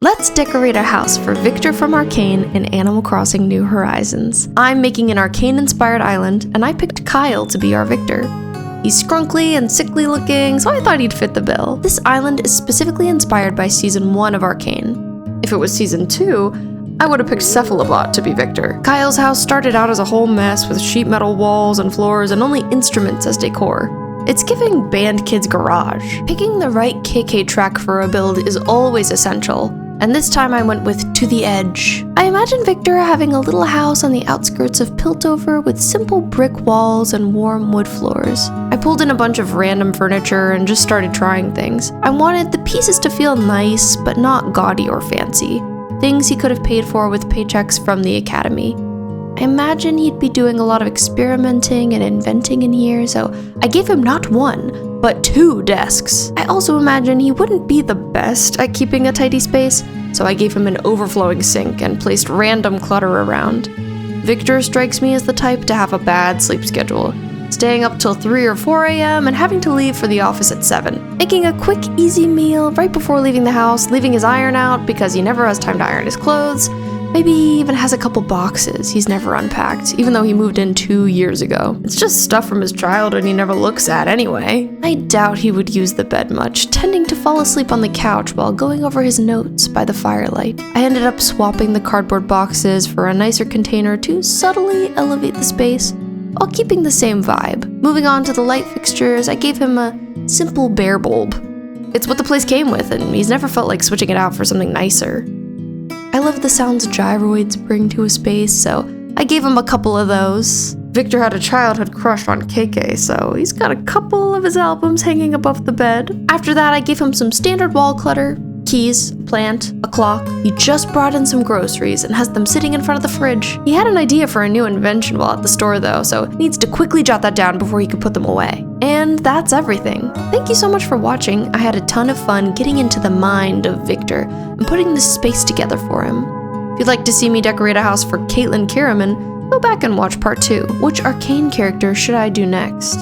Let's decorate a house for Viktor from Arcane in Animal Crossing New Horizons. I'm making an Arcane-inspired island, and I picked Kyle to be our Viktor. He's scrunkly and sickly looking, so I thought he'd fit the bill. This island is specifically inspired by Season 1 of Arcane. If it was Season 2, I would have picked Cephalobot to be Viktor. Kyle's house started out as a whole mess with sheet metal walls and floors and only instruments as decor. It's giving band kid's garage. Picking the right KK track for a build is always essential, and this time I went with To the Edge. I imagine Viktor having a little house on the outskirts of Piltover with simple brick walls and warm wood floors. I pulled in a bunch of random furniture and just started trying things. I wanted the pieces to feel nice, but not gaudy or fancy. Things he could have paid for with paychecks from the academy. I imagine he'd be doing a lot of experimenting and inventing in here, so I gave him not one, but 2 desks. I also imagine he wouldn't be the best at keeping a tidy space, so I gave him an overflowing sink and placed random clutter around. Viktor strikes me as the type to have a bad sleep schedule, staying up till 3 or 4 a.m. and having to leave for the office at 7. Making a quick, easy meal right before leaving the house, leaving his iron out because he never has time to iron his clothes. Maybe he even has a couple boxes he's never unpacked, even though he moved in 2 years ago. It's just stuff from his childhood he never looks at anyway. I doubt he would use the bed much, tending to fall asleep on the couch while going over his notes by the firelight. I ended up swapping the cardboard boxes for a nicer container to subtly elevate the space, while keeping the same vibe. Moving on to the light fixtures, I gave him a simple bare bulb. It's what the place came with, and he's never felt like switching it out for something nicer. I love the sounds gyroids bring to a space, so I gave him a couple of those. Viktor had a childhood crush on KK, so he's got a couple of his albums hanging above the bed. After that, I gave him some standard wall clutter, keys, a plant, a clock. He just brought in some groceries and has them sitting in front of the fridge. He had an idea for a new invention while at the store though, so needs to quickly jot that down before he can put them away. And that's everything. Thank you so much for watching. I had a ton of fun getting into the mind of Viktor and putting this space together for him. If you'd like to see me decorate a house for Caitlin Kiraman, go back and watch part 2. Which Arcane character should I do next?